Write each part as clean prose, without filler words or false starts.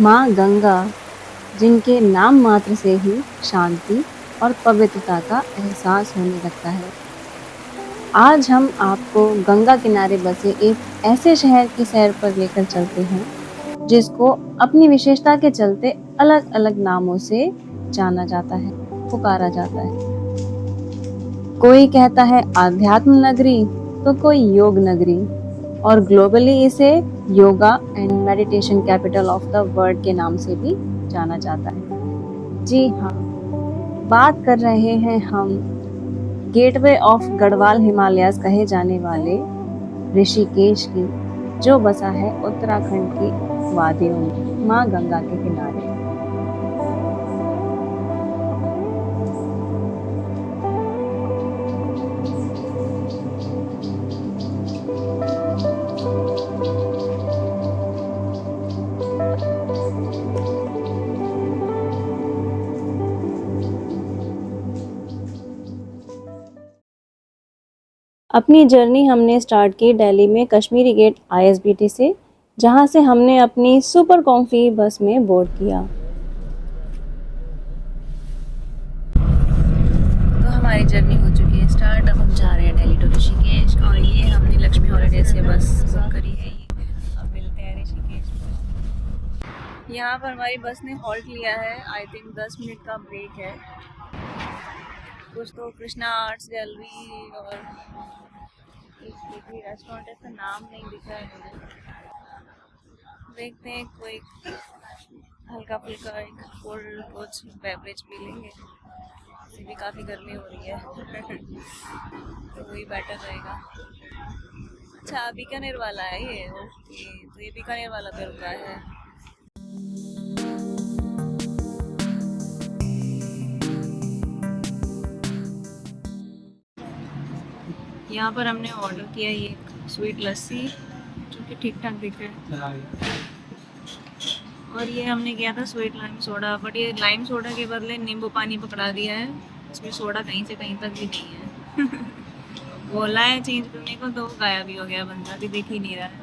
माँ गंगा, जिनके नाम मात्र से ही शांति और पवित्रता का एहसास होने लगता है। आज हम आपको गंगा किनारे बसे एक ऐसे शहर की सैर पर लेकर चलते हैं, जिसको अपनी विशेषता के चलते अलग-अलग नामों से जाना जाता है, पुकारा जाता है। कोई कहता है आध्यात्म नगरी, तो कोई योग नगरी, और ग्लोबली इसे yoga and meditation capital of the world के नाम से भी जाना जाता है। जी हाँ, बात कर रहे हैं हम गेटवे ऑफ गढ़वाल हिमालयाज कहे जाने वाले ऋषिकेश की, जो बसा है उत्तराखंड की वादियों में, माँ गंगा के किनारे। अपनी जर्नी हमने स्टार्ट की दिल्ली में कश्मीरी गेट आईएसबीटी से, जहां से हमने अपनी सुपर कॉम्फी बस में बोर्ड किया। तो हमारी जर्नी हो चुकी है स्टार्ट। अब हम जा रहे हैं दिल्ली टू ऋषिकेश, और ये हमने लक्ष्मी हॉलीडेज से बस बुक करी है। अब मिलते हैं ऋषिकेश में। यहाँ पर हमारी बस ने हॉल्ट लिया है, आई थिंक 10 मिनट का ब्रेक है। कुछ तो कृष्णा आर्ट्स गैलरी और एक बेकरी रेस्टोरेंट है, इसका नाम नहीं दिख रहा है मुझे। देखते हैं कोई हल्का फुल्का एक कोल्ड कुछ बेवरेज पी लेंगे, इसे भी काफ़ी गर्मी हो रही है तो वही बेटर रहेगा। अच्छा, बीकानेर वाला है ये, ओके, तो ये बीकानेर वाला पे रुका है। यहाँ पर हमने ऑर्डर किया ये स्वीट लस्सी, जो कि ठीक ठाक दिख रहा है, और ये हमने किया था स्वीट लाइम सोडा, बट ये लाइम सोडा के बदले नींबू पानी पकड़ा दिया है। इसमें सोडा कहीं से कहीं तक भी नहीं है बोला है चेंज करने को, तो गायब भी हो गया, बंदा भी दिख ही नहीं रहा है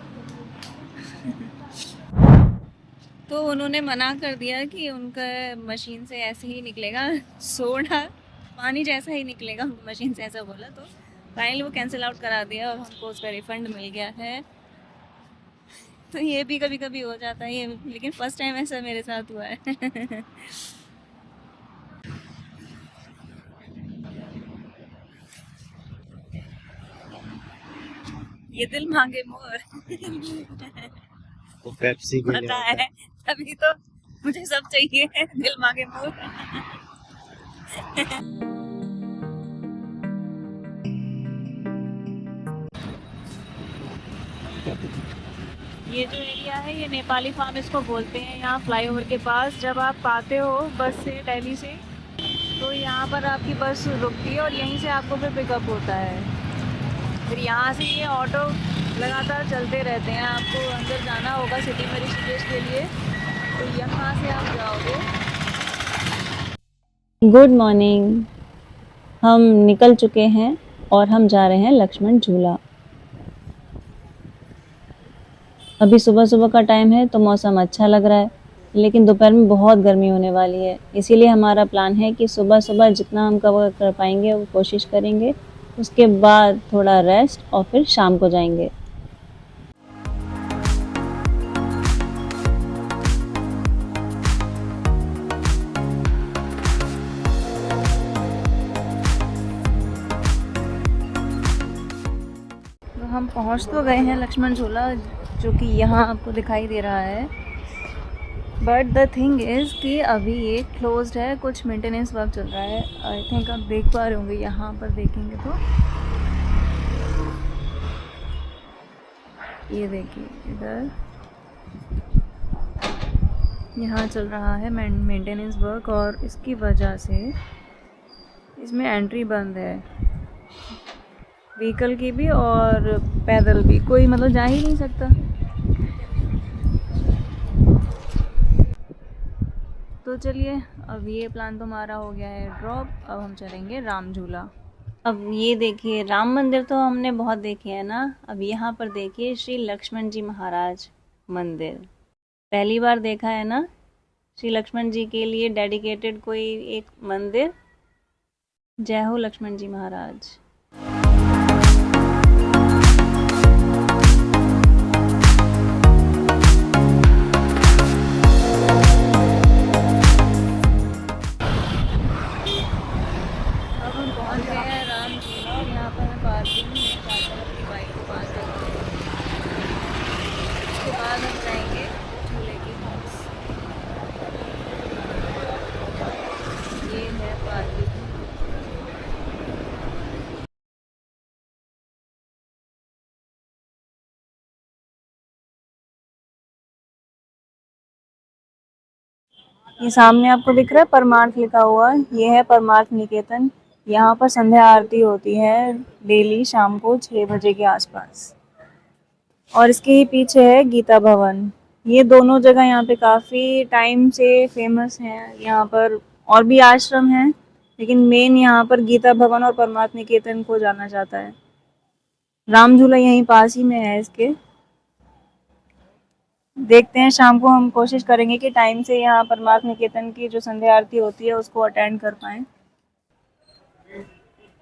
तो उन्होंने मना कर दिया कि उनका मशीन से ऐसे ही निकलेगा सोडा, पानी जैसा ही निकलेगा उनकी मशीन से, ऐसा बोला। तो फाइनली वो कैंसिल आउट करा दिया और हमको उसका रिफंड मिल गया है। तो ये भी कभी कभी हो जाता है ये, लेकिन फर्स्ट टाइम ऐसा मेरे साथ हुआ है ये दिल मांगे मोर वो पेप्सी के लिए पता होता है, तभी तो मुझे सब चाहिए दिल मांगे मोर ये जो एरिया है ये नेपाली फार्म इसको बोलते हैं। यहाँ फ्लाईओवर के पास जब आप आते हो बस से दिल्ली से, तो यहाँ पर आपकी बस रुकती है और यहीं से आपको फिर पिकअप होता है। फिर यहाँ से ये ऑटो लगातार चलते रहते हैं। आपको अंदर जाना होगा सिटी में ऋषिकेश के लिए, तो यहाँ से आप जाओगे। गुड मॉर्निंग, हम निकल चुके हैं और हम जा रहे हैं लक्ष्मण झूला। अभी सुबह सुबह का टाइम है तो मौसम अच्छा लग रहा है, लेकिन दोपहर में बहुत गर्मी होने वाली है। इसीलिए हमारा प्लान है कि सुबह सुबह जितना हम कवर कर पाएंगे वो कोशिश करेंगे, उसके बाद थोड़ा रेस्ट और फिर शाम को जाएंगे। तो हम पहुंच तो गए हैं लक्ष्मण झूला, जो कि यहाँ आपको दिखाई दे रहा है, बट द थिंग इज़ कि अभी ये क्लोज्ड है, कुछ मेंटेनेंस वर्क चल रहा है। आई थिंक आप देख पा रहे होंगे, यहाँ पर देखेंगे तो ये देखिए इधर यहाँ चल रहा है मेंटेनेंस वर्क, और इसकी वजह से इसमें एंट्री बंद है, व्हीकल की भी और पैदल भी, कोई मतलब जा ही नहीं सकता। तो चलिए, अब ये प्लान तो हमारा हो गया है ड्रॉप। अब हम चलेंगे राम झूला। अब ये देखिए, राम मंदिर तो हमने बहुत देखे हैं ना, अब यहाँ पर देखिए श्री लक्ष्मण जी महाराज मंदिर। पहली बार देखा है ना श्री लक्ष्मण जी के लिए डेडिकेटेड कोई एक मंदिर। जय हो लक्ष्मण जी महाराज। अब हम पहुंच गए हैं राम झूला और यहाँ पर है पार्किंग में चार की बाइक को पास करके उसके बाद हम जाएंगे झूले के पास। ये है पार्किंग। ये सामने आपको दिख रहा है परमार्थ लिखा हुआ, ये है परमार्थ निकेतन। यहाँ पर संध्या आरती होती है डेली शाम को 6 बजे के आसपास। और इसके ही पीछे है गीता भवन। ये दोनों जगह यहाँ पे काफ़ी टाइम से फेमस हैं। यहाँ पर और भी आश्रम हैं लेकिन मेन यहाँ पर गीता भवन और परमार्थ निकेतन को जाना जाता है। राम झूला यहीं पास ही में है इसके। देखते हैं शाम को हम कोशिश करेंगे कि टाइम से यहाँ परमार्थ निकेतन की जो संध्या आरती होती है उसको अटेंड कर पाएँ।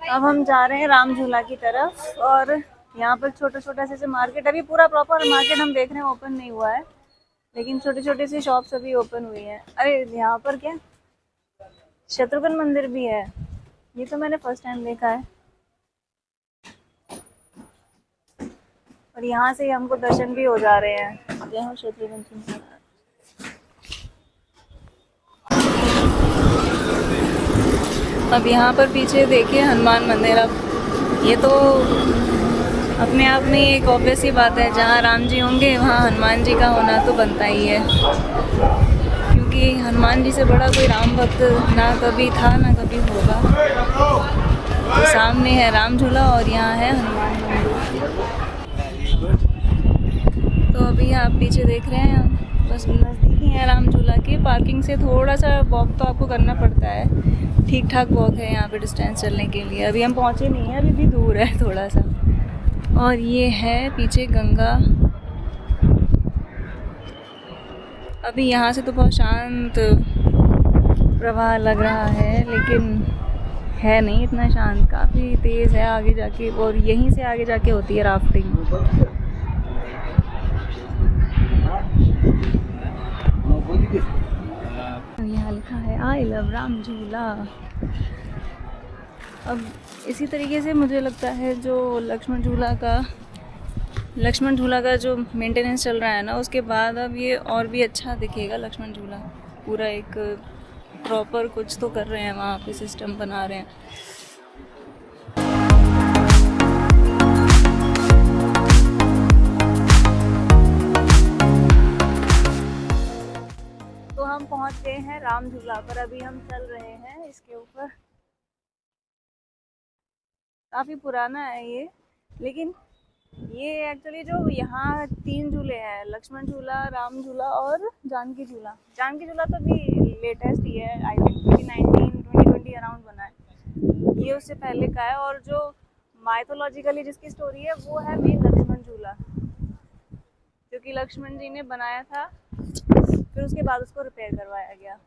अब हम जा रहे हैं राम झूला की तरफ और यहाँ पर छोटा छोटा से मार्केट, अभी पूरा प्रॉपर मार्केट हम देख रहे हैं ओपन नहीं हुआ है लेकिन छोटे छोटे सी शॉप्स अभी ओपन हुई हैं। अरे यहाँ पर क्या शत्रुघ्न मंदिर भी है, ये तो मैंने फर्स्ट टाइम देखा है। और यहाँ से हमको दर्शन भी हो जा रहे हैं। जय हो शत्रुघ्न सिंह महाराज। अब यहाँ पर पीछे देखिए हनुमान मंदिर। अब ये तो अपने आप में एक ऑब्वियस ही बात है, जहाँ राम जी होंगे वहाँ हनुमान जी का होना तो बनता ही है, क्योंकि हनुमान जी से बड़ा कोई राम भक्त ना कभी था ना कभी होगा। तो सामने है राम झूला और यहाँ है हनुमान मंदिर। तो अभी आप पीछे देख रहे हैं, बस नज़दीक ही है राम झूला के। पार्किंग से थोड़ा सा वॉक तो आपको करना पड़ता है, ठीक ठाक वॉक है यहाँ पे डिस्टेंस चलने के लिए। अभी हम पहुँचे नहीं हैं, अभी भी दूर है थोड़ा सा। और ये है पीछे गंगा। अभी यहाँ से तो बहुत शांत प्रवाह लग रहा है लेकिन है नहीं इतना शांत, काफ़ी तेज़ है आगे जाके। और यहीं से आगे जाके होती है राफ्टिंग। यहाँ लिखा है आई लव राम झूला। अब इसी तरीके से मुझे लगता है जो लक्ष्मण झूला का जो मेंटेनेंस चल रहा है ना, उसके बाद अब ये और भी अच्छा दिखेगा लक्ष्मण झूला। पूरा एक प्रॉपर कुछ तो कर रहे हैं वहाँ पे, सिस्टम बना रहे हैं। तो हम पहुँच गए हैं राम झूला पर। अभी हम चल रहे हैं इसके ऊपर। काफ़ी पुराना है ये, लेकिन ये एक्चुअली जो यहाँ 3 झूले हैं, लक्ष्मण झूला, राम झूला और जानकी झूला। जानकी झूला तो भी लेटेस्ट ही है, आई थिंक 2019-2020 अराउंड बना है। ये उससे पहले का है। और जो माइथोलॉजिकली जिसकी स्टोरी है वो है मेन लक्ष्मण झूला, जो कि लक्ष्मण जी ने बनाया था, फिर उसके बाद उसको रिपेयर करवाया गया।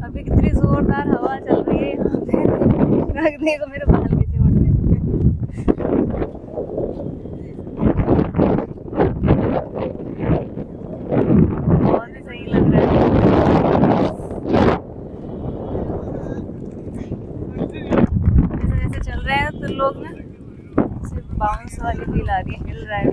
अभी कितनी जोरदार हवा चल रही है यहाँ पे। रखने को मेरे बाल पीछे उड़ रहे हैं। बहुत ही सही लग रहा है। जैसे जैसे चल रहे हैं तो लोग ना सिर्फ बाउंस वाली फील आ रही है, हिल रहा है।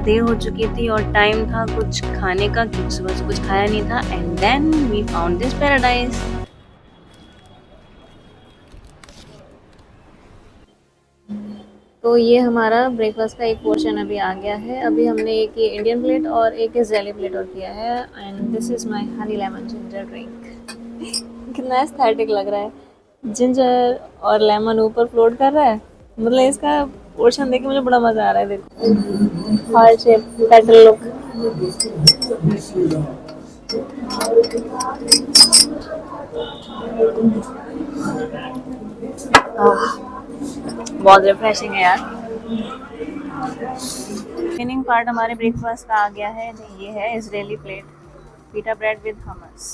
देर हो चुकी थी और टाइम था कुछ खाने का, क्योंकि सुबह से कुछ खाया नहीं था। And then we found this paradise. तो ये हमारा ब्रेकफास्ट का एक पोर्शन अभी आ गया है। अभी हमने एक ये इंडियन प्लेट और एक इजरायली प्लेट और किया है। And this is my honey lemon ginger drink. कितना एस्थेटिक लग रहा है। जिंजर और लेमन ऊपर फ्लोट कर रहा है। मतलब इसका पोर्शन देख के मुझे बड़ा मजा आ रहा है। देखो हार्ट शेप पेटल लुक। बहुत रिफ्रेशिंग है यार। रिमेनिंग पार्ट हमारे ब्रेकफास्ट का आ गया है। ये है Israeli plate, pita bread with hummus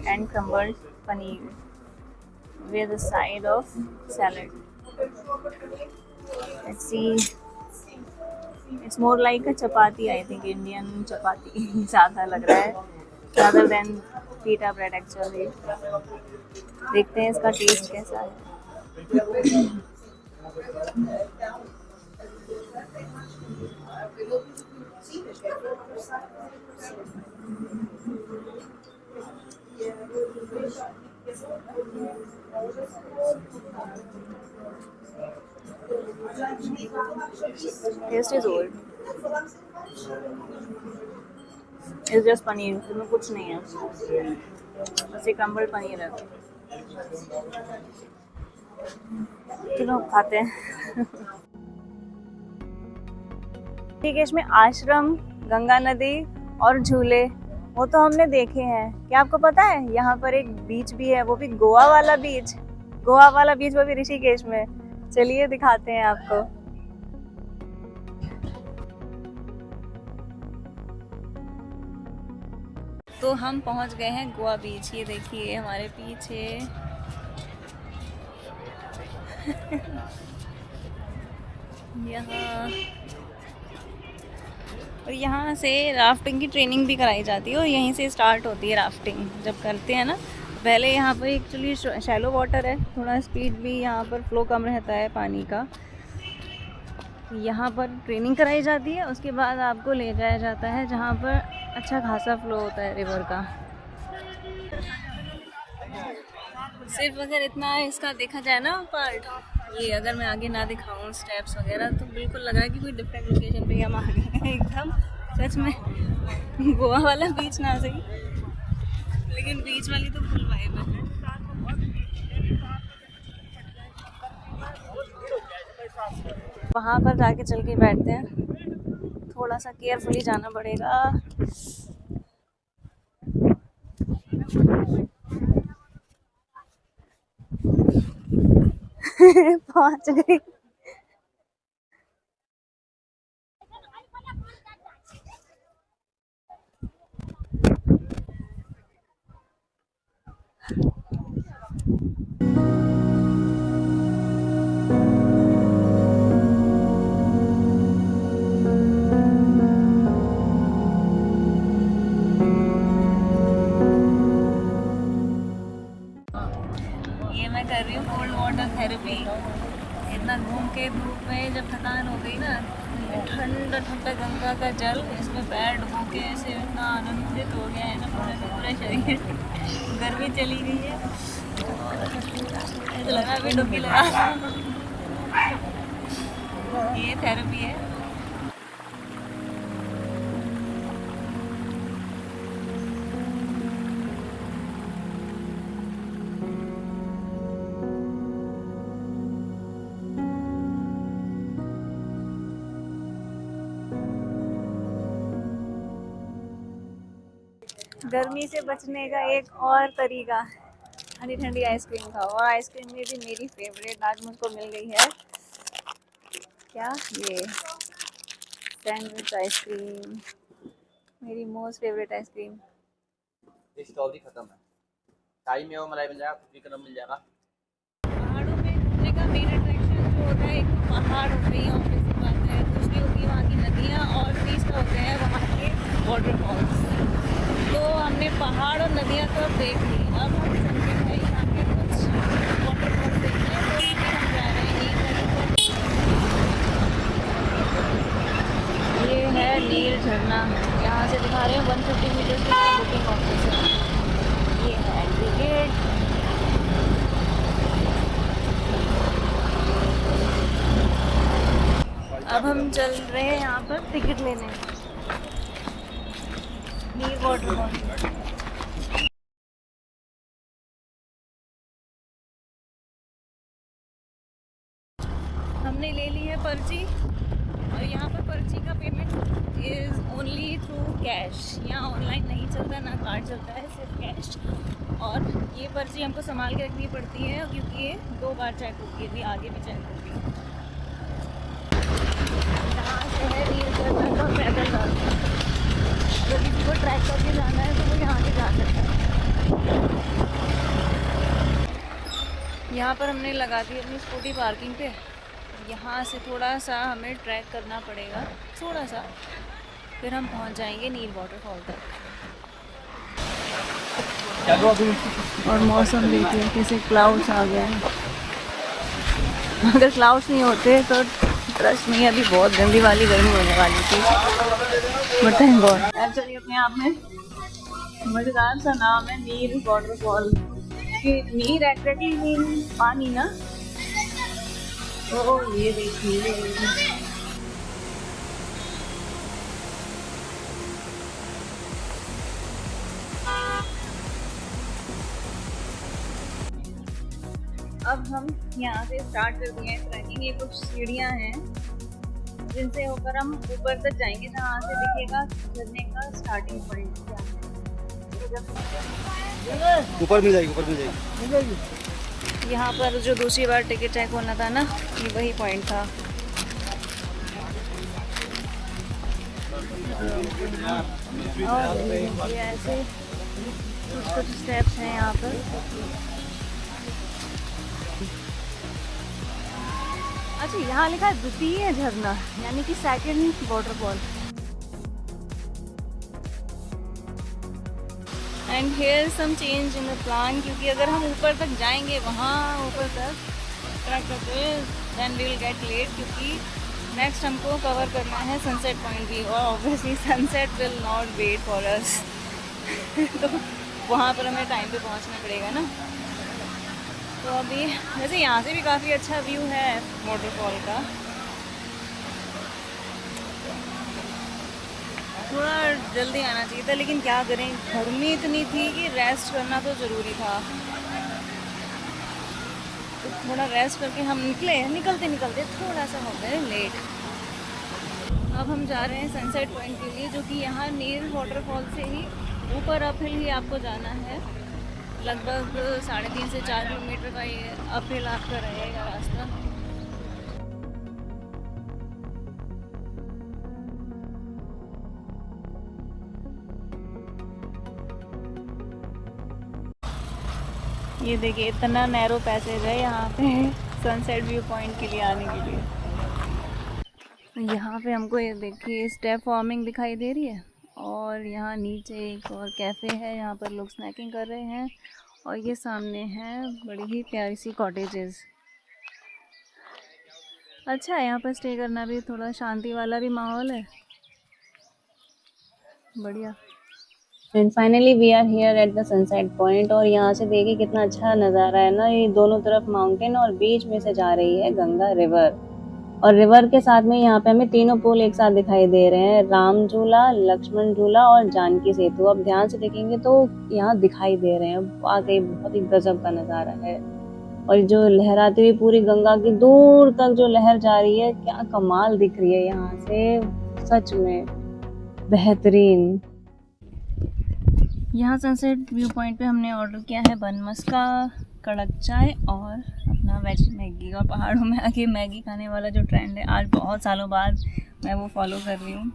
and crumbled paneer with a side of salad. Let's see. It's more like a chapati, I think Indian chapati ज़्यादा लग रहा है rather than pita bread actually. देखते हैं इसका टेस्ट कैसा है। Taste is old. It's just paneer, इसमें कुछ नहीं है, बस एक क्रम्बल्ड पनीर है। चलो खाते हैं। ऋषिकेश में आश्रम, गंगा नदी और झूले वो तो हमने देखे हैं। क्या आपको पता है यहाँ पर एक बीच भी है, वो भी गोवा वाला बीच। गोवा वाला बीच वो भी ऋषिकेश में। चलिए दिखाते हैं आपको। तो हम पहुंच गए हैं गोवा बीच। ये देखिए हमारे पीछे। यहाँ और यहाँ से राफ्टिंग की ट्रेनिंग भी कराई जाती है और यहीं से स्टार्ट होती है राफ्टिंग। जब करते हैं ना, पहले यहाँ पर एक्चुअली शैलो वाटर है, थोड़ा स्पीड भी यहाँ पर फ्लो कम रहता है पानी का। यहाँ पर ट्रेनिंग कराई जाती है, उसके बाद आपको ले जाया जाता है जहाँ पर अच्छा खासा फ्लो होता है रिवर का। सिर्फ अगर इतना इसका देखा जाए ना पार्ट, ये अगर मैं आगे ना दिखाऊं स्टेप्स वगैरह, तो बिल्कुल लग रहा है कि कोई डिफरेंट लोकेशन पे हम आ गए हैं एकदम। सच में गोवा वाला बीच ना सही, लेकिन बीच वाली तो फुल वाइब है। वहाँ पर जाके चल के बैठते हैं, थोड़ा सा केयरफुली जाना पड़ेगा। पहुंच गई। ये मैं कर रही हूँ कोल्ड वाटर थेरेपी। इतना घूम के धूप में जब थकान हो गई ना, ठंडा ठंडा गंगा का जल इसमें पैर डुबो के ऐसे इतना आनंदित हो गया है ना पूरे शरीर। गर्मी चली गई है, ऐसा लगा अभी डुबकी लगा। ये थेरेपी है। गर्मी से बचने का एक और तरीका, ठंडी ठंडी आइसक्रीम खाओ। और आइसक्रीम में भी मेरी फेवरेट आज मुझको मिल गई है, क्या ये सैंडविच आइसक्रीम, मेरी मोस्ट फेवरेट आइसक्रीम। स्ट्रॉबेरी खत्म है, शाही में वो मलाई मिल जाएगा, कुछ भी कदम मिल जाएगा। पहाड़ों में घूमने का मेन अट्रैक्शन जो होता है, एक तो पहाड़ हो गई ऑब्वियस सी बात है, दूसरी होगी वहाँ की नदियाँ, और तीसरा होते हैं वहाँ के वाटरफॉल्स। तो हमने पहाड़ और नदियाँ तो अब देख ली, अब हम चलते हैं यहाँ के कुछ वाटरफॉल्स देखने। तो इसलिए हम जा रहे हैं ये है नील झरना। यहाँ से दिखा रहे हैं 150 मीटर की बुकिंग ऑफिस है। ये है एंट्री गेट। अब हम चल रहे हैं यहाँ पर टिकट लेने, नील वाटरफॉल। हमने ले ली है पर्ची और यहाँ पर पर्ची का payment is only through cash. यहाँ ऑनलाइन नहीं चलता, ना कार्ड चलता है, सिर्फ कैश। और ये पर्ची हमको संभाल के रखनी पड़ती है क्योंकि ये 2 बार चेक होगी, अभी आगे भी चेक होगी। यहाँ से है रील करना का पैदल रास्ता, अगर किसी को ट्रैक करके जाना है तो वो यहाँ से जा सकता है। यहाँ पर हमने लगा दी अपनी स्कूटी पार्किंग पे। यहाँ से थोड़ा सा हमें ट्रैक करना पड़ेगा, थोड़ा सा, फिर हम पहुँच जाएंगे नील वाटरफॉल तक। और मौसम देखिए कैसे क्लाउड्स आ गए हैं। अगर क्लाउड्स नहीं होते तो ट्रस्ट नहीं, अभी बहुत गंदी वाली गर्मी होने वाली थी। But thank God. एक्चुअली अपने आप में मजेदार सा नाम है नील वाटरफॉल। नीर एग्जैक्टली मीन पानी ना। ओ ये देखिए, अब हम यहाँ से स्टार्ट कर दिए हैं ट्रैकिंग। ये कुछ सीढ़ियाँ हैं जिनसे होकर हम ऊपर तक जाएंगे, जहाँ से दिखेगा झरने का स्टार्टिंग पॉइंट क्या है। ऊपर मिल जाएगी। यहाँ पर जो दूसरी बार टिकट चेक होना था ना, ये वही पॉइंट था। और ये ऐसे कुछ स्टेप्स हैं यहाँ पर। अच्छा, यहाँ लिखा है द्वितीय झरना, यानी कि second waterfall. And here some change in the plan, क्योंकि अगर हम ऊपर तक जाएंगे, वहाँ ऊपर तक ट्रैक करते हुए, then we will get late, क्योंकि नेक्स्ट हमको कवर करना है सनसेट पॉइंट भी, और obviously sunset will not wait for us. तो वहाँ पर हमें टाइम पे पहुँचना पड़ेगा ना। तो अभी वैसे यहाँ से भी काफ़ी अच्छा व्यू है वाटरफॉल का। थोड़ा जल्दी आना चाहिए था, लेकिन क्या करें, गर्मी इतनी थी कि रेस्ट करना तो ज़रूरी था। तो थोड़ा रेस्ट करके हम निकलते थोड़ा सा हो गए लेट। अब हम जा रहे हैं सनसेट पॉइंट के लिए, जो कि यहाँ नील वाटरफॉल से ही ऊपर अपहिल ही आपको जाना है। लगभग 3.5 से 4 किलोमीटर का ये अपहिल आपका रहेगा रास्ता। ये देखिए, इतना नैरो पैसेज है यहाँ पे सनसेट व्यू पॉइंट के लिए आने के लिए। यहाँ पे हमको ये देखिए स्टेप फॉर्मिंग दिखाई दे रही है, और यहाँ नीचे एक और कैफ़े है, यहाँ पर लोग स्नैकिंग कर रहे हैं। और ये सामने है बड़ी ही प्यारी सी कॉटेजेस। अच्छा है, यहाँ पर स्टे करना भी, थोड़ा शांति वाला भी माहौल है, बढ़िया। And finally we are here at the sunset point. और यहाँ से देखिए कितना अच्छा नज़ारा है ना, ये दोनों तरफ माउंटेन और बीच में से जा रही है गंगा रिवर। और रिवर के साथ में यहाँ पे हमें तीनों पुल एक साथ दिखाई दे रहे हैं, राम झूला, लक्ष्मण झूला और जानकी सेतु। अब ध्यान से देखेंगे तो यहाँ दिखाई दे रहे हैं, वाकई बहुत ही गजब का नज़ारा है। और जो लहराती हुई पूरी गंगा की दूर तक जो लहर जा रही है, क्या कमाल दिख रही है यहाँ से, सच में बेहतरीन। यहाँ सनसेट व्यू पॉइंट पे हमने ऑर्डर किया है बन मस्का, कड़क चाय और अपना वेज मैगी। और पहाड़ों में आके मैगी खाने वाला जो ट्रेंड है, आज बहुत सालों बाद मैं वो फॉलो कर रही हूँ।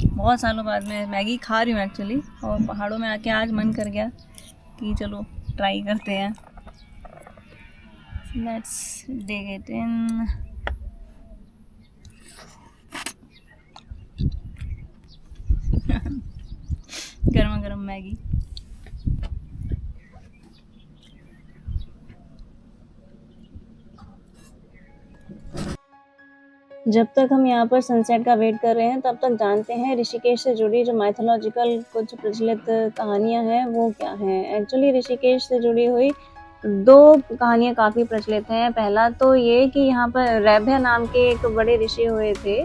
बहुत सालों बाद मैं मैगी खा रही हूँ एक्चुअली, और पहाड़ों में आके आज मन कर गया कि चलो ट्राई करते हैं। Let's dig it in. गर्मा गर्म मैगी। जब तक हम यहाँ पर सनसेट का वेट कर रहे हैं, तब तक जानते हैं ऋषिकेश से जुड़ी जो माइथोलॉजिकल कुछ प्रचलित कहानियाँ हैं वो क्या हैं। एक्चुअली ऋषिकेश से जुड़ी हुई 2 कहानियाँ काफ़ी प्रचलित हैं। पहला तो ये कि यहाँ पर रैभ्य नाम के एक बड़े ऋषि हुए थे,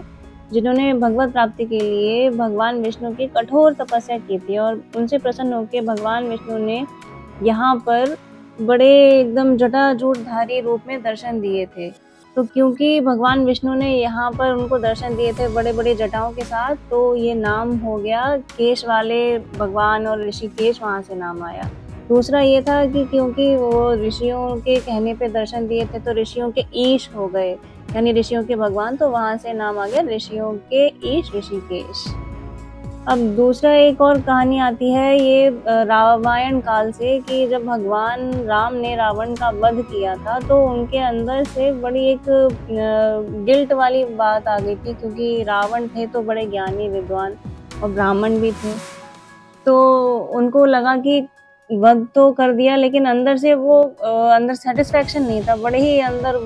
जिन्होंने भगवत प्राप्ति के लिए भगवान विष्णु की कठोर तपस्या की थी, और उनसे प्रसन्न होकर भगवान विष्णु ने यहाँ पर बड़े एकदम जटाजूटधारी रूप में दर्शन दिए थे। तो क्योंकि भगवान विष्णु ने यहाँ पर उनको दर्शन दिए थे बड़े-बड़े जटाओं के साथ, तो ये नाम हो गया केश वाले भगवान और ऋषिकेश, वहाँ से नाम आया। दूसरा ये था कि क्योंकि वो ऋषियों के कहने पे दर्शन दिए थे, तो ऋषियों के ईश हो गए, यानी ऋषियों के भगवान, तो वहाँ से नाम आ गया ऋषियों के ईश, ऋषिकेश। अब दूसरा एक और कहानी आती है ये रामायण काल से, कि जब भगवान राम ने रावण का वध किया था, तो उनके अंदर से बड़ी एक गिल्ट वाली बात आ गई थी, क्योंकि रावण थे तो बड़े ज्ञानी विद्वान और ब्राह्मण भी थे, तो उनको लगा कि वध तो कर दिया, लेकिन अंदर से वो अंदर सेटिस्फेक्शन नहीं था, बड़े ही अंदर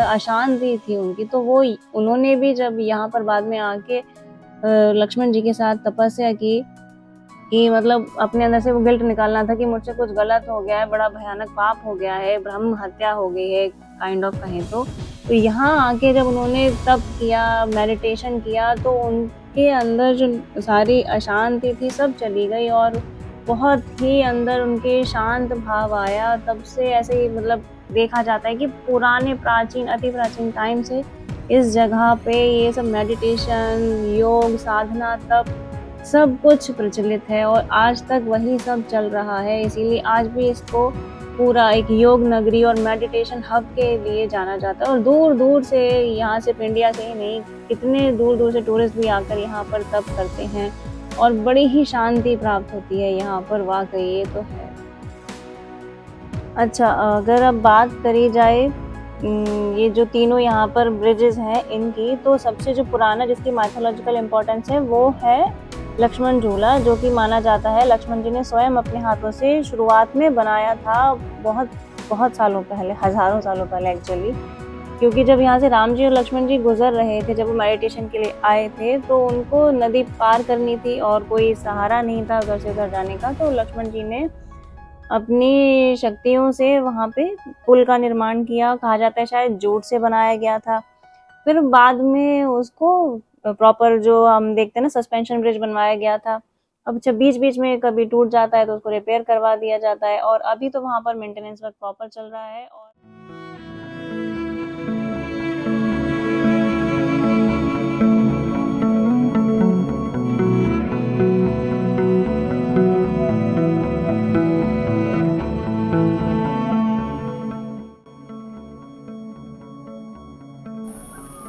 अशांति थी उनकी। तो वो उन्होंने भी जब यहाँ पर बाद में आके लक्ष्मण जी के साथ तपस्या की, कि मतलब अपने अंदर से वो गिल्ट निकालना था कि मुझसे कुछ गलत हो गया है, बड़ा भयानक पाप हो गया है, ब्रह्म हत्या हो गई है काइंड ऑफ कहें तो यहाँ आके जब उन्होंने तप किया, मेडिटेशन किया, तो उनके अंदर जो सारी अशांति थी सब चली गई और बहुत ही अंदर उनके शांत भाव आया। तब से ऐसे ही मतलब देखा जाता है कि पुराने प्राचीन अति प्राचीन टाइम से इस जगह पे ये सब मेडिटेशन, योग, साधना, तप सब कुछ प्रचलित है और आज तक वही सब चल रहा है। इसीलिए आज भी इसको पूरा एक योग नगरी और मेडिटेशन हब के लिए जाना जाता है और दूर दूर से, यहाँ सिर्फ इंडिया से ही नहीं, कितने दूर दूर से टूरिस्ट भी आकर यहाँ पर तप करते हैं और बड़ी ही शांति प्राप्त होती है यहाँ पर। वाकई ये तो है। अच्छा, अगर अब बात करी जाए ये जो तीनों यहाँ पर ब्रिजेस हैं इनकी, तो सबसे जो पुराना जिसकी माइथोलॉजिकल इम्पोर्टेंस है वो है लक्ष्मण झूला, जो कि माना जाता है लक्ष्मण जी ने स्वयं अपने हाथों से शुरुआत में बनाया था, बहुत सालों पहले, हज़ारों सालों पहले एक्चुअली। क्योंकि जब यहाँ से राम जी और लक्ष्मण जी गुजर रहे थे, जब वो मेडिटेशन के लिए आए थे, तो उनको नदी पार करनी थी और कोई सहारा नहीं था उधर से उधर जाने का, तो लक्ष्मण जी ने अपनी शक्तियों से वहाँ पे पुल का निर्माण किया। कहा जाता है शायद जूट से बनाया गया था। फिर बाद में उसको प्रॉपर जो हम देखते हैं ना सस्पेंशन ब्रिज बनवाया गया था। अब जब बीच बीच में कभी टूट जाता है तो उसको रिपेयर करवा दिया जाता है और अभी तो वहाँ पर मेंटेनेंस वर्क प्रॉपर चल रहा है।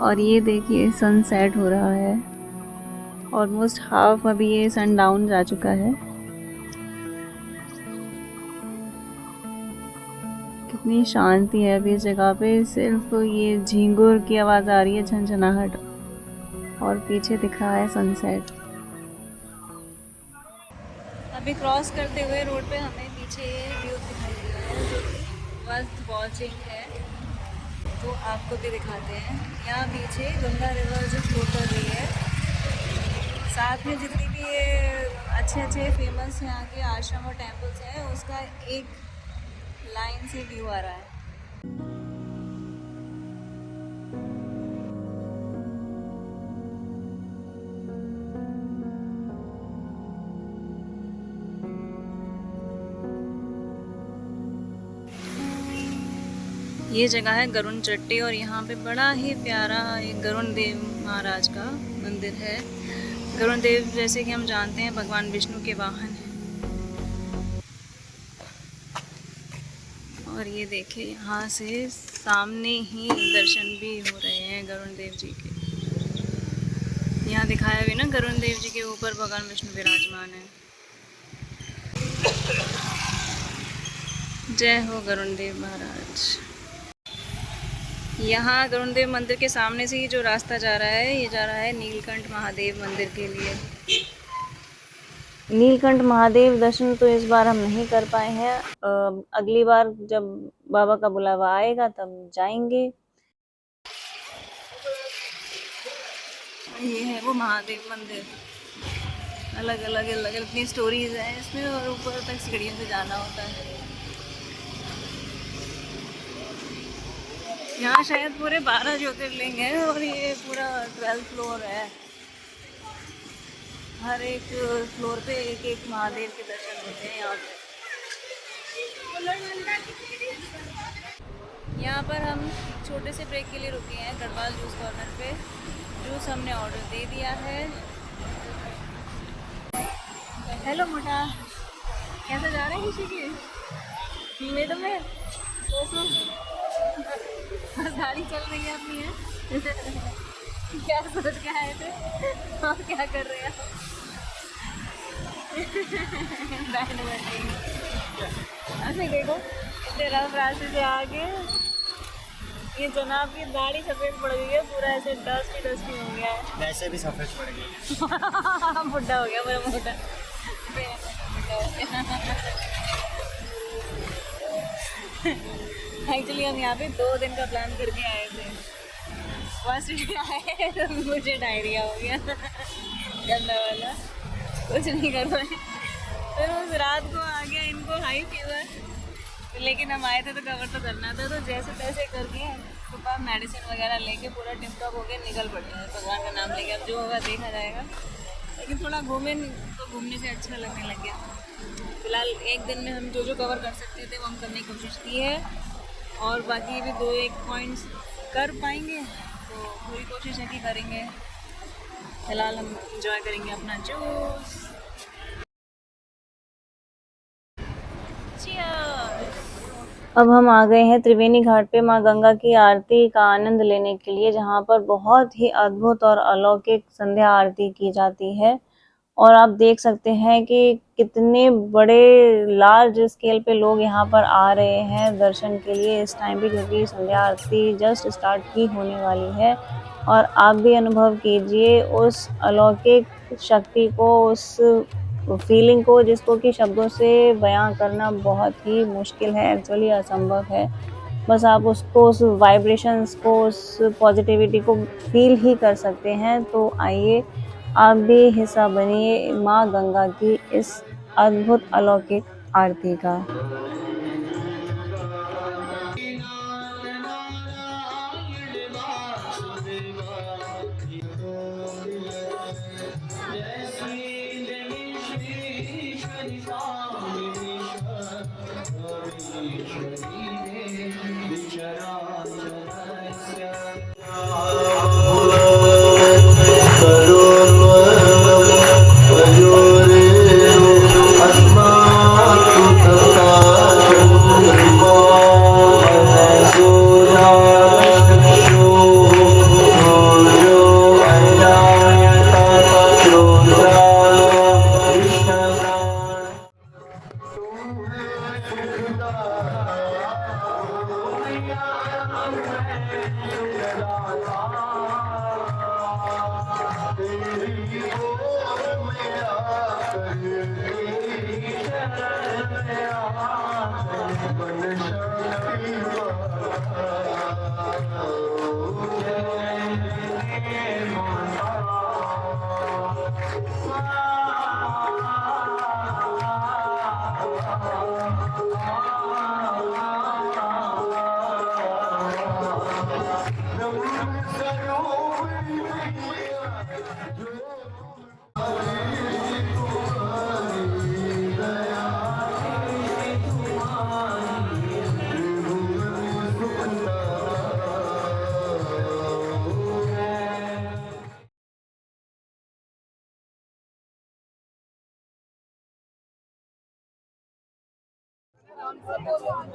और ये देखिए सनसेट हो रहा है, ऑलमोस्ट हाफ अभी ये सनडाउन जा चुका है। कितनी शांति है अभी इस जगह पे, सिर्फ ये झींगुर की आवाज़ आ रही है, झंझनाहट, और पीछे दिख रहा है सनसेट। अभी क्रॉस करते हुए रोड पे हमें पीछे ये व्यू दिखाई दे रहा है जो कि वर्थ वॉचिंग है, तो आपको भी दिखाते हैं। यहाँ पीछे गंगा रिवर जो फ्लो कर रही है, साथ में जितनी भी ये अच्छे फेमस यहाँ के आश्रम और टेम्पल्स हैं उसका एक लाइन से व्यू आ रहा है। ये जगह है गरुण चट्टी और यहाँ पे बड़ा ही प्यारा एक गरुण देव महाराज का मंदिर है। गरुण देव जैसे कि हम जानते हैं भगवान विष्णु के वाहन हैं। और ये देखिए यहाँ से सामने ही दर्शन भी हो रहे हैं गरुण देव जी के। यहाँ दिखाया भी ना गरुण देव जी के ऊपर भगवान विष्णु विराजमान है। जय हो गरुण देव महाराज। यहाँ गरुण देव मंदिर के सामने से ही जो रास्ता जा रहा है ये जा रहा है नीलकंठ महादेव मंदिर के लिए। नीलकंठ महादेव दर्शन तो इस बार हम नहीं कर पाए हैं, अगली बार जब बाबा का बुलावा आएगा तब जाएंगे। ये है वो महादेव मंदिर, अलग अलग इतनी स्टोरीज हैं इसमें और ऊपर तक सीढ़ियों से जाना होता है। यहाँ शायद पूरे 12 ज्योतिर्लिंग हैं और ये पूरा 12th फ्लोर है। हर एक फ्लोर पे एक एक महादेव के दर्शन होते हैं यहाँ पे। यहाँ पर हम छोटे से ब्रेक के लिए रुके हैं गढ़वाल जूस कॉर्नर पे। जूस हमने ऑर्डर दे दिया है। हेलो मोटा, कैसे जा रहे हैं ऋषिकेश? मिड में सोचो गाड़ी चल रही है अपनी है। क्या सोच के आए थे और क्या कर रहे हैं? बैंड बजी। अच्छा देखो इतने रफ रास्ते से आगे ये जनाब की दाढ़ी सफेद पड़ गई है, पूरा ऐसे डस्टी हो गया है। वैसे भी सफेद पड़ेगी। बुढ़ा हो गया, बड़ा मोटा। एक्चुअली हम यहाँ पे 2 दिन का प्लान करके आए थे। फर्स्ट डे आए तो मुझे डायरिया हो गया गंदा वाला, कुछ नहीं कर पाए। फिर उस रात को आ गया इनको हाई फीवर, लेकिन हम आए थे तो कवर तो करना था, तो जैसे तैसे करके सुबह मेडिसिन वगैरह लेके पूरा टिप टॉप होके निकल पड़ते हैं। भगवान का नाम लेके अब जो होगा देखा जाएगा, लेकिन थोड़ा घूमे तो घूमने से अच्छा लगने लग गया। फिलहाल एक दिन में हम जो जो कवर कर सकते थे वो हम करने की कोशिश की है, और बाकी भी 2-1 पॉइंट्स कर पाएंगे तो पूरी कोशिश है कि करेंगे। फिलहाल हम इंजॉय करेंगे अपना जूस। अब हम आ गए हैं त्रिवेणी घाट पे माँ गंगा की आरती का आनंद लेने के लिए, जहाँ पर बहुत ही अद्भुत और अलौकिक संध्या आरती की जाती है। और आप देख सकते हैं कि कितने बड़े लार्ज स्केल पे लोग यहाँ पर आ रहे हैं दर्शन के लिए इस टाइम पे, क्योंकि संध्या आरती जस्ट स्टार्ट ही होने वाली है। और आप भी अनुभव कीजिए उस अलौकिक शक्ति को, उस फीलिंग को, जिसको कि शब्दों से बयां करना बहुत ही मुश्किल है, एक्चुअली असंभव है। बस आप उसको, उस वाइब्रेशंस को, उस पॉजिटिविटी को फील ही कर सकते हैं। तो आइए आप भी हिस्सा बनिए माँ गंगा की इस अद्भुत अलौकिक आरती का।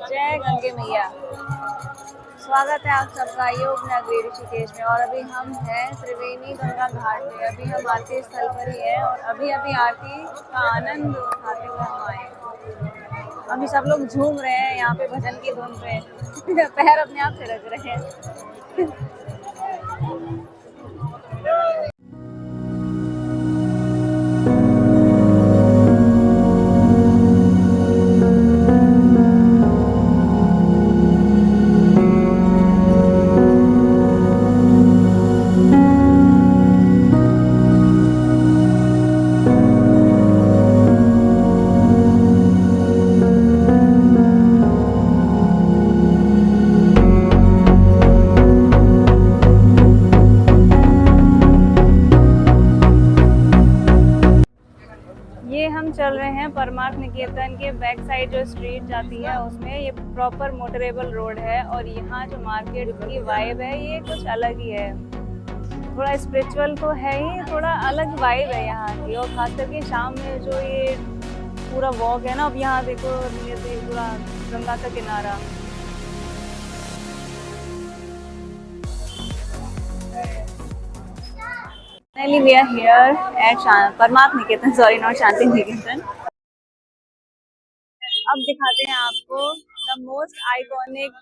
जय गंगे मैया। स्वागत है आप सबका योग नगरी ऋषिकेश में। और अभी हम हैं त्रिवेणी गंगा घाट पे। अभी हम आरती स्थल पर ही हैं और अभी आरती का आनंद उठाते हुए हम आए। अभी सब लोग झूम रहे हैं यहाँ पे भजन की धुन पे। पैर अपने आप से रख रहे हैं। हैं परमार्थ निकेतन के बैक साइड जो स्ट्रीट जाती है उसमें। ये प्रॉपर मोटरेबल रोड है और यहाँ जो मार्केट की वाइब है ये कुछ अलग ही है। थोड़ा स्पिरिचुअल तो है ही, थोड़ा अलग वाइब है यहाँ की। और खास करके शाम में जो ये पूरा वॉक है ना, अब यहाँ देखो ये पूरा गंगा का किनारा। Finally, we are here at Parmarth Niketan, sorry not Shanti Niketan. अब दिखाते हैं आपको the most iconic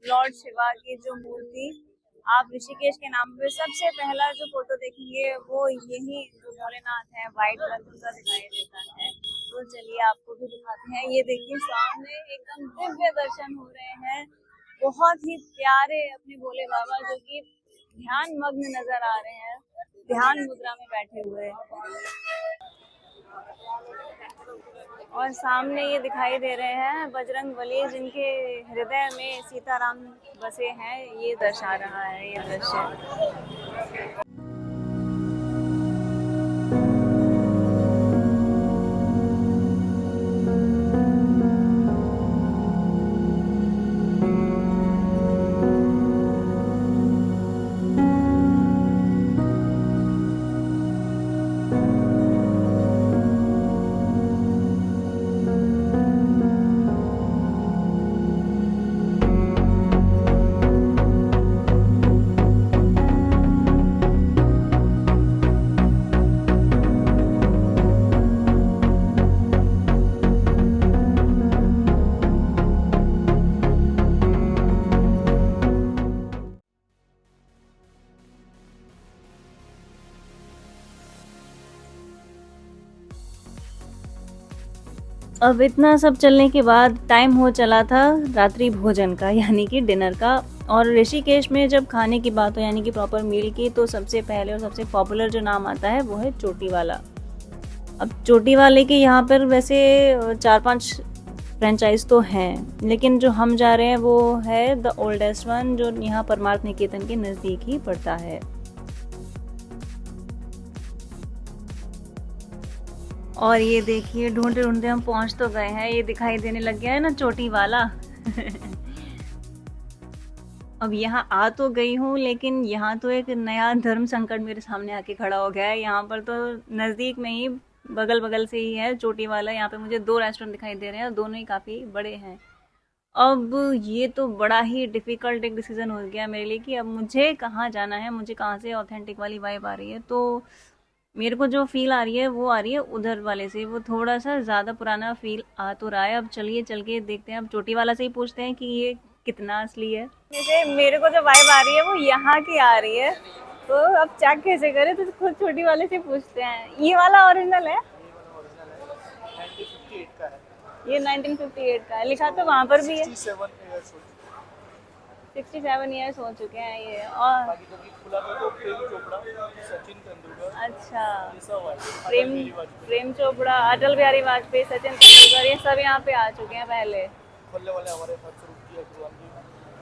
Lord Shiva की जो मूर्ति। आप ऋषिकेश के नाम पे सबसे पहला जो फोटो देखेंगे वो यही जो भोलेनाथ है व्हाइट कलर का दिखाई देता है। तो चलिए आपको भी दिखाते हैं। ये देखिए सामने एकदम दिव्य दर्शन हो रहे हैं, बहुत ही प्यारे अपने भोले बाबा जो कि ध्यान मग्न नजर आ रहे हैं, ध्यान मुद्रा में बैठे हुए। और सामने ये दिखाई दे रहे हैं बजरंगबली जिनके हृदय में सीताराम बसे हैं। ये दर्शा रहा है ये दृश्य। अब इतना सब चलने के बाद टाइम हो चला था रात्रि भोजन का, यानी कि डिनर का। और ऋषिकेश में जब खाने की बात हो यानी कि प्रॉपर मील की, तो सबसे पहले और सबसे पॉपुलर जो नाम आता है वो है चोटी वाला। अब चोटी वाले के यहाँ पर वैसे 4-5 फ्रेंचाइज तो हैं, लेकिन जो हम जा रहे हैं वो है द ओल्डेस्ट वन, जो यहाँ परमार्थ निकेतन के नज़दीक ही पड़ता है। और ये देखिए ढूंढते ढूंढते हम पहुंच तो गए हैं। ये दिखाई देने लग गया है ना चोटी वाला। अब यहाँ आ तो गई हूँ, लेकिन यहाँ तो एक नया धर्म संकट मेरे सामने आके खड़ा हो गया है। यहाँ पर तो नज़दीक में ही बगल बगल से ही है चोटी वाला। यहाँ पे मुझे 2 रेस्टोरेंट दिखाई दे रहे हैं और दोनों ही काफ़ी बड़े हैं। अब ये तो बड़ा ही डिफ़िकल्ट एक डिसीज़न हो गया मेरे लिए कि अब मुझे कहाँ जाना है, मुझे कहाँ से ऑथेंटिक वाली वाइब आ रही है। तो मेरे को जो फील आ रही है वो आ रही है उधर वाले से, वो थोड़ा सा ज़्यादा पुराना फील आ तो रहा है। अब चलिए चल के देखते हैं। अब चोटी वाला से ही पूछते हैं कि ये कितना असली है। जैसे मेरे को जो वाइब आ रही है वो यहाँ की आ रही है, तो अब चेक कैसे करें, तो खुद छोटी वाले से पूछते हैं। ये वाला ओरिजिनल है? 1958 का है। ये 1958 का है, लिखा तो वहाँ पर भी है 67 ईयर्स हो चुके हैं ये। और बाकी तो खुला तो प्रेम चोपड़ा, सचिन तेंदुलकर, अच्छा प्रेम चोपड़ा, अटल बिहारी वाजपेयी, सचिन तेंदुलकर, ये सब यहाँ पे आ चुके हैं पहले। खोलने वाले हमारे हर्षरूप जी अग्रवाल जी।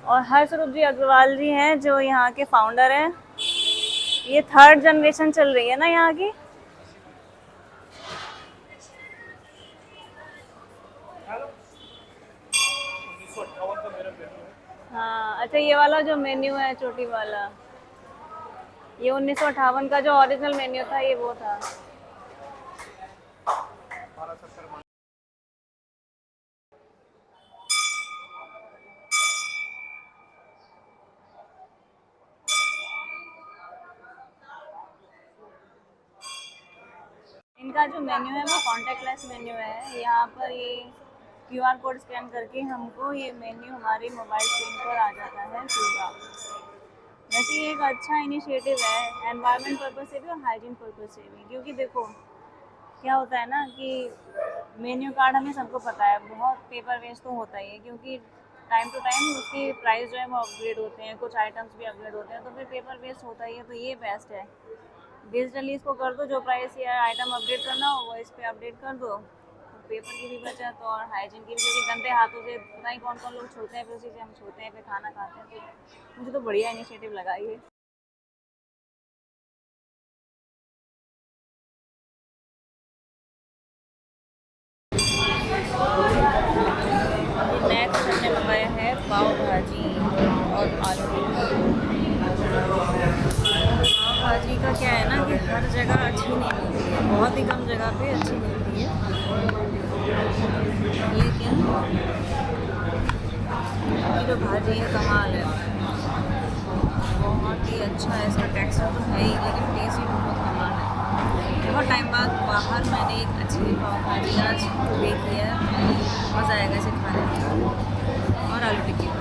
और हर्षरूप जी अग्रवाल जी हैं जो यहाँ के फाउंडर हैं। ये 3rd जनरेशन चल रही है ना यहाँ की। हाँ अच्छा, ये वाला जो मेन्यू है छोटी वाला, ये 1958 का जो ओरिजिनल मेन्यू था ये वो था। इनका जो मेन्यू है वो कॉन्टेक्टलेस मेन्यू है। यहाँ पर ये QR कोड स्कैन करके हमको ये मेन्यू हमारे मोबाइल स्क्रीन पर आ जाता है पूरा। वैसे ये एक अच्छा इनिशिएटिव है एनवायरनमेंट पर्पस से भी और हाइजीन पर्पस से भी, क्योंकि देखो क्या होता है ना कि मेन्यू कार्ड हमें सबको पता है बहुत पेपर वेस्ट तो होता ही है, क्योंकि टाइम टू टाइम उसकी प्राइस जो है वो अपग्रेड होते हैं, कुछ आइटम्स भी अपग्रेड होते हैं, तो फिर पेपर वेस्ट होता ही है। तो ये बेस्ट है, डिजिटली इसको कर दो, जो प्राइस या आइटम अपडेट करना हो वो इस पर अपडेट कर दो। तो पेपर की भी बचत और हाइजीन की भी, क्योंकि गंदे हाथों से पता ही कौन कौन लोग छूते हैं, फिर उसी से हम छूते हैं, फिर खाना खाते हैं। तो मुझे तो बढ़िया इनिशिएटिव लगा ये। पाव भाजी और आलू टिक्की। पाव भाजी का क्या है ना कि हर जगह अच्छी नहीं मिलती है, बहुत ही कम जगह पे अच्छी मिलती है, लेकिन ये जो भाजी है कमाल है, बहुत ही अच्छा है। इसका टेक्सचर तो है ही, लेकिन टेस्ट ही बहुत कमाल है। बहुत टाइम बाद बाहर मैंने एक अच्छी पाव भाजी आज देखी है, मज़ा आएगा इसे खाने में। और आलू टिक्की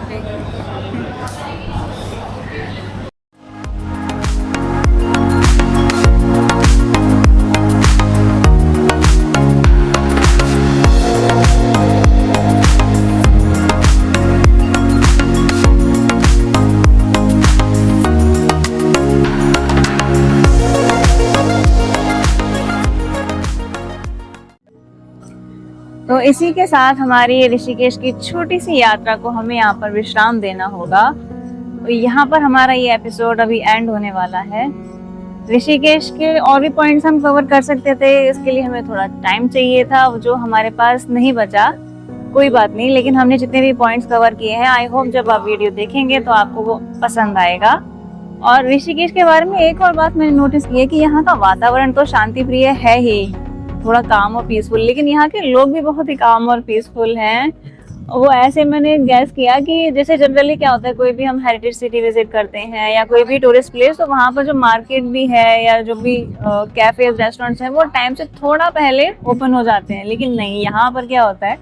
तो इसी के साथ हमारी ऋषिकेश की छोटी सी यात्रा को हमें यहाँ पर विश्राम देना होगा। तो यहाँ पर हमारा ये एपिसोड अभी एंड होने वाला है। ऋषिकेश के और भी पॉइंट्स हम कवर कर सकते थे, इसके लिए हमें थोड़ा टाइम चाहिए था जो हमारे पास नहीं बचा। कोई बात नहीं, लेकिन हमने जितने भी पॉइंट्स कवर किए हैं, आई होप जब आप वीडियो देखेंगे तो आपको वो पसंद आएगा। और ऋषिकेश के बारे में एक और बात मैंने नोटिस की है कि यहाँ का वातावरण तो शांति प्रिय है ही, थोड़ा काम और पीसफुल, लेकिन यहाँ के लोग भी बहुत ही काम और पीसफुल हैं। वो ऐसे मैंने गैस किया कि जैसे जनरली क्या होता है, कोई भी हम हेरिटेज सिटी विजिट करते हैं या कोई भी टूरिस्ट प्लेस, तो वहाँ पर जो मार्केट भी है या जो भी कैफेज रेस्टोरेंट्स हैं वो टाइम से थोड़ा पहले ओपन हो जाते हैं। लेकिन नहीं, यहाँ पर क्या होता है,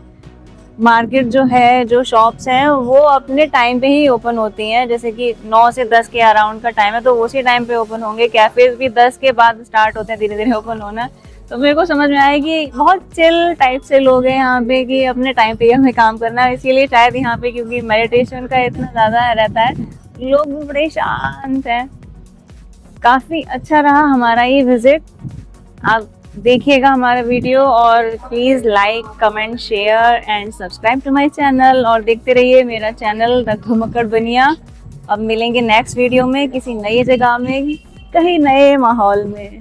मार्केट जो है, जो शॉप्स हैं वो अपने टाइम पे ही ओपन होती हैं। जैसे कि 9 से 10 के अराउंड का टाइम है तो उसी टाइम पे ओपन होंगे। कैफेज भी 10 के बाद स्टार्ट होते हैं धीरे धीरे ओपन होना। तो मेरे को समझ में आया कि बहुत चिल टाइप से लोग हैं यहाँ पे, कि अपने टाइम पे हमें काम करना है। इसीलिए शायद यहाँ पे, क्योंकि मेडिटेशन का इतना ज़्यादा रहता है, लोग भी बड़े शांत हैं। काफ़ी अच्छा रहा हमारा ये विजिट। आप देखिएगा हमारा वीडियो और please like, comment, share and subscribe to my channel. और देखते रहिए मेरा चैनल द धुमक्कड़ बनिया। अब मिलेंगे नेक्स्ट वीडियो में किसी नई जगह में, कहीं नए माहौल में।